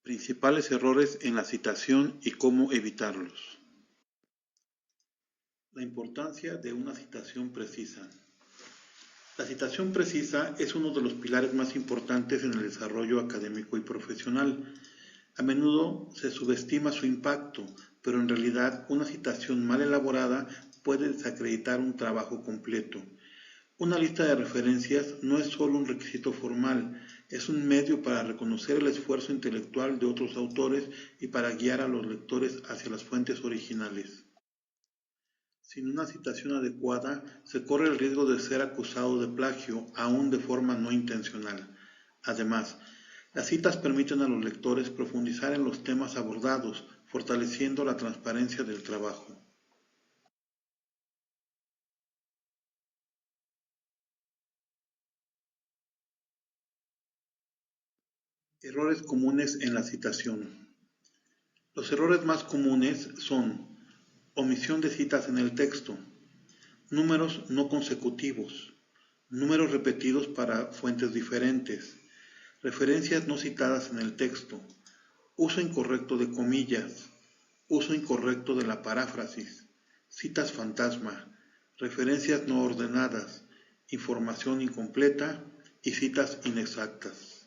Principales errores en la citación y cómo evitarlos. La importancia de una citación precisa. La citación precisa es uno de los pilares más importantes en el desarrollo académico y profesional. A menudo se subestima su impacto, pero en realidad una citación mal elaborada puede desacreditar un trabajo completo. Una lista de referencias no es solo un requisito formal, es un medio para reconocer el esfuerzo intelectual de otros autores y para guiar a los lectores hacia las fuentes originales. Sin una citación adecuada, se corre el riesgo de ser acusado de plagio, aún de forma no intencional. Además, las citas permiten a los lectores profundizar en los temas abordados, fortaleciendo la transparencia del trabajo. Errores comunes en la citación. Los errores más comunes son omisión de citas en el texto, números no consecutivos, números repetidos para fuentes diferentes, referencias no citadas en el texto, uso incorrecto de comillas, uso incorrecto de la paráfrasis, citas fantasma, referencias no ordenadas, información incompleta y citas inexactas.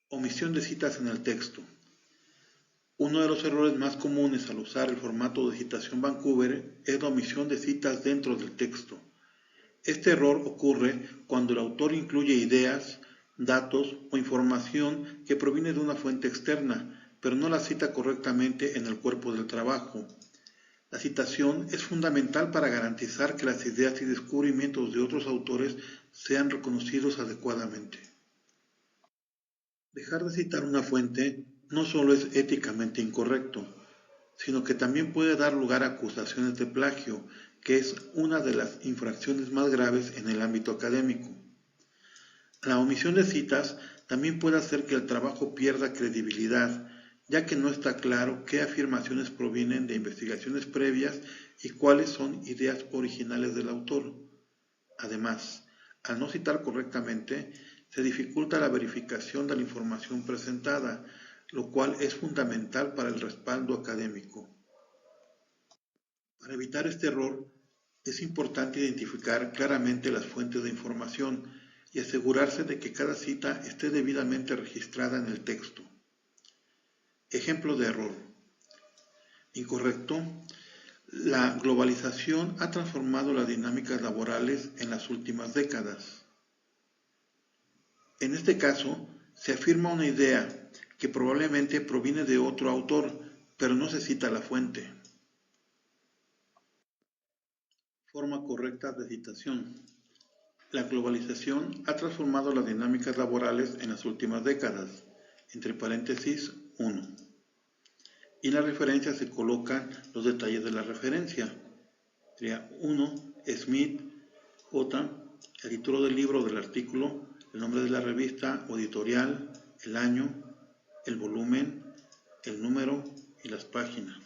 Omisión de citas en el texto. Uno de los errores más comunes al usar el formato de citación Vancouver es la omisión de citas dentro del texto. Este error ocurre cuando el autor incluye ideas, datos o información que proviene de una fuente externa, pero no la cita correctamente en el cuerpo del trabajo. La citación es fundamental para garantizar que las ideas y descubrimientos de otros autores sean reconocidos adecuadamente. Dejar de citar una fuente no solo es éticamente incorrecto, sino que también puede dar lugar a acusaciones de plagio, que es una de las infracciones más graves en el ámbito académico. La omisión de citas también puede hacer que el trabajo pierda credibilidad, ya que no está claro qué afirmaciones provienen de investigaciones previas y cuáles son ideas originales del autor. Además, al no citar correctamente, se dificulta la verificación de la información presentada, lo cual es fundamental para el respaldo académico. Para evitar este error, es importante identificar claramente las fuentes de información y asegurarse de que cada cita esté debidamente registrada en el texto. Ejemplo de error. Incorrecto. La globalización ha transformado las dinámicas laborales en las últimas décadas. En este caso, se afirma una idea que probablemente proviene de otro autor, pero no se cita la fuente. Forma correcta de citación. La globalización ha transformado las dinámicas laborales en las últimas décadas, entre paréntesis 1. Y en la referencia se colocan los detalles de la referencia. Sería 1, Smith, J, el título del libro o del artículo, el nombre de la revista o editorial, el año, el volumen, el número y las páginas.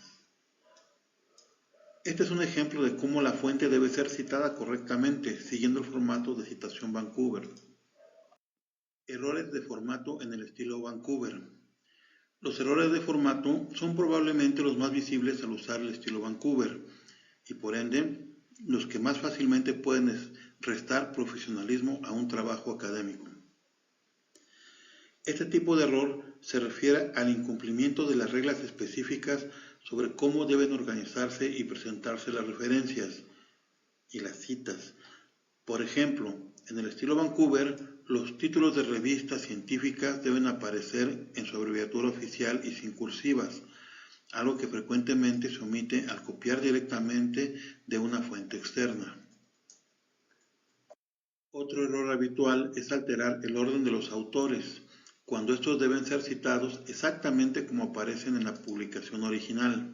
Este es un ejemplo de cómo la fuente debe ser citada correctamente, siguiendo el formato de citación Vancouver. Errores de formato en el estilo Vancouver. Los errores de formato son probablemente los más visibles al usar el estilo Vancouver y por ende los que más fácilmente pueden restar profesionalismo a un trabajo académico. Este tipo de error se refiere al incumplimiento de las reglas específicas sobre cómo deben organizarse y presentarse las referencias y las citas. Por ejemplo, en el estilo Vancouver, los títulos de revistas científicas deben aparecer en su abreviatura oficial y sin cursivas, algo que frecuentemente se omite al copiar directamente de una fuente externa. Otro error habitual es alterar el orden de los autores, cuando estos deben ser citados exactamente como aparecen en la publicación original.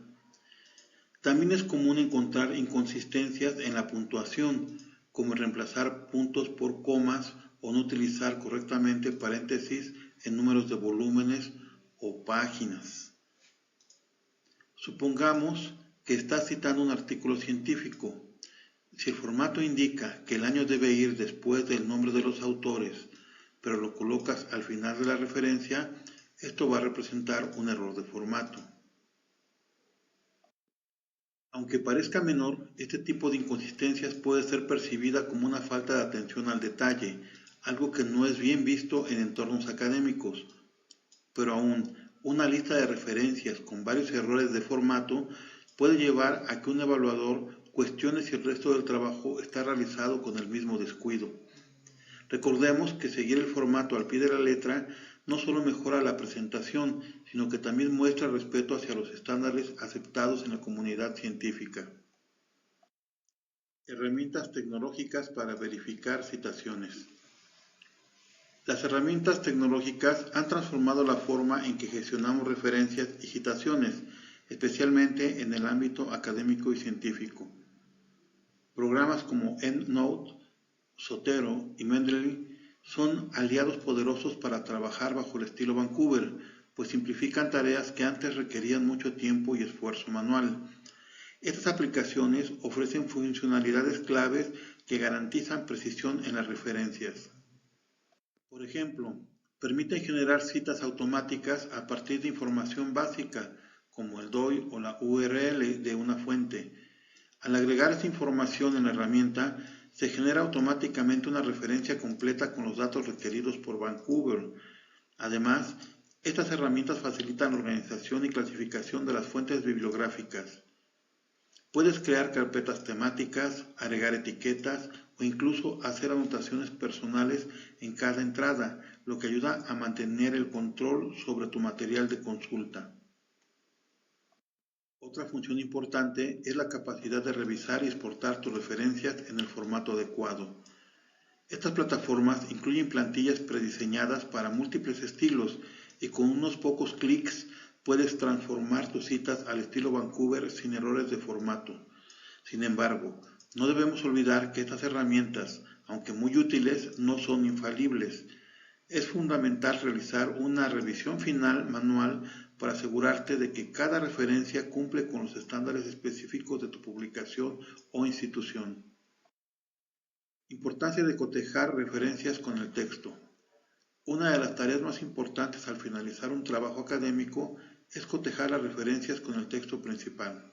También es común encontrar inconsistencias en la puntuación, como reemplazar puntos por comas o no utilizar correctamente paréntesis en números de volúmenes o páginas. Supongamos que estás citando un artículo científico. Si el formato indica que el año debe ir después del nombre de los autores, pero lo colocas al final de la referencia, esto va a representar un error de formato. Aunque parezca menor, este tipo de inconsistencias puede ser percibida como una falta de atención al detalle, algo que no es bien visto en entornos académicos. Pero aún, una lista de referencias con varios errores de formato puede llevar a que un evaluador cuestione si el resto del trabajo está realizado con el mismo descuido. Recordemos que seguir el formato al pie de la letra no solo mejora la presentación, sino que también muestra respeto hacia los estándares aceptados en la comunidad científica. Herramientas tecnológicas para verificar citaciones. Las herramientas tecnológicas han transformado la forma en que gestionamos referencias y citaciones, especialmente en el ámbito académico y científico. Programas como EndNote, Zotero y Mendeley son aliados poderosos para trabajar bajo el estilo Vancouver, pues simplifican tareas que antes requerían mucho tiempo y esfuerzo manual. Estas aplicaciones ofrecen funcionalidades claves que garantizan precisión en las referencias. Por ejemplo, permiten generar citas automáticas a partir de información básica, como el DOI o la URL de una fuente. Al agregar esta información en la herramienta, se genera automáticamente una referencia completa con los datos requeridos por Vancouver. Además, estas herramientas facilitan la organización y clasificación de las fuentes bibliográficas. Puedes crear carpetas temáticas, agregar etiquetas o incluso hacer anotaciones personales en cada entrada, lo que ayuda a mantener el control sobre tu material de consulta. Otra función importante es la capacidad de revisar y exportar tus referencias en el formato adecuado. Estas plataformas incluyen plantillas prediseñadas para múltiples estilos y con unos pocos clics puedes transformar tus citas al estilo Vancouver sin errores de formato. Sin embargo, no debemos olvidar que estas herramientas, aunque muy útiles, no son infalibles. Es fundamental realizar una revisión final manual para asegurarte de que cada referencia cumple con los estándares específicos de tu publicación o institución. Importancia de cotejar referencias con el texto. Una de las tareas más importantes al finalizar un trabajo académico es cotejar las referencias con el texto principal.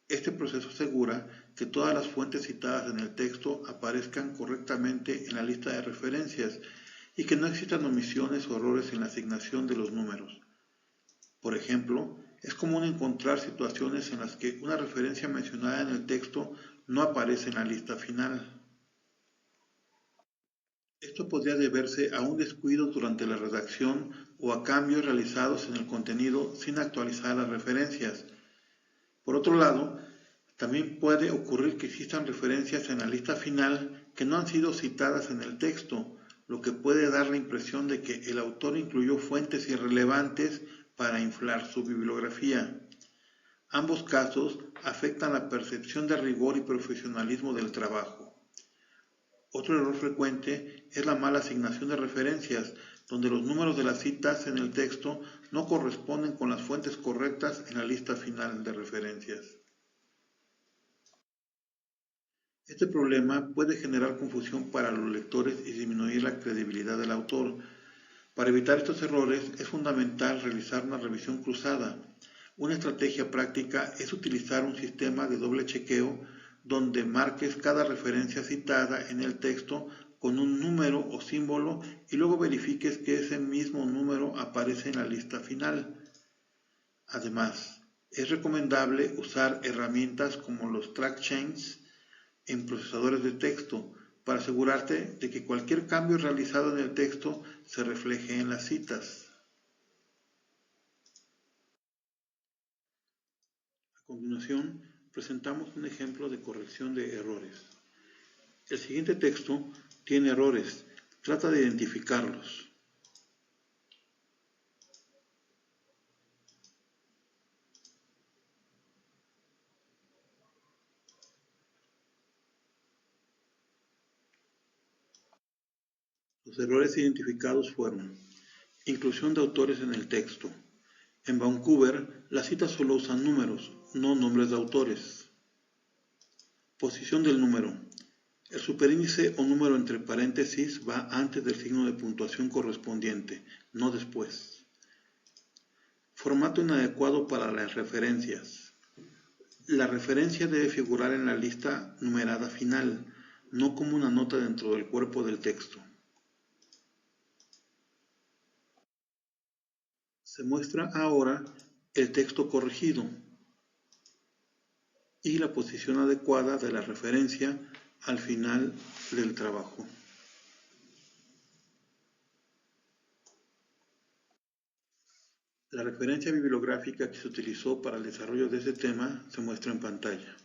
Este proceso asegura que todas las fuentes citadas en el texto aparezcan correctamente en la lista de referencias y que no existan omisiones o errores en la asignación de los números. Por ejemplo, es común encontrar situaciones en las que una referencia mencionada en el texto no aparece en la lista final. Esto podría deberse a un descuido durante la redacción o a cambios realizados en el contenido sin actualizar las referencias. Por otro lado, también puede ocurrir que existan referencias en la lista final que no han sido citadas en el texto, lo que puede dar la impresión de que el autor incluyó fuentes irrelevantes para inflar su bibliografía. Ambos casos afectan la percepción de rigor y profesionalismo del trabajo. Otro error frecuente es la mala asignación de referencias, donde los números de las citas en el texto no corresponden con las fuentes correctas en la lista final de referencias. Este problema puede generar confusión para los lectores y disminuir la credibilidad del autor. Para evitar estos errores es fundamental realizar una revisión cruzada. Una estrategia práctica es utilizar un sistema de doble chequeo donde marques cada referencia citada en el texto con un número o símbolo y luego verifiques que ese mismo número aparece en la lista final. Además, es recomendable usar herramientas como los track chains en procesadores de texto para asegurarte de que cualquier cambio realizado en el texto se refleje en las citas. A continuación, presentamos un ejemplo de corrección de errores. El siguiente texto tiene errores. Trata de identificarlos. Los errores identificados fueron: inclusión de autores en el texto. En Vancouver, las citas solo usan números, no nombres de autores. Posición del número. El superíndice o número entre paréntesis va antes del signo de puntuación correspondiente, no después. Formato inadecuado para las referencias. La referencia debe figurar en la lista numerada final, no como una nota dentro del cuerpo del texto. Se muestra ahora el texto corregido y la posición adecuada de la referencia al final del trabajo. La referencia bibliográfica que se utilizó para el desarrollo de este tema se muestra en pantalla.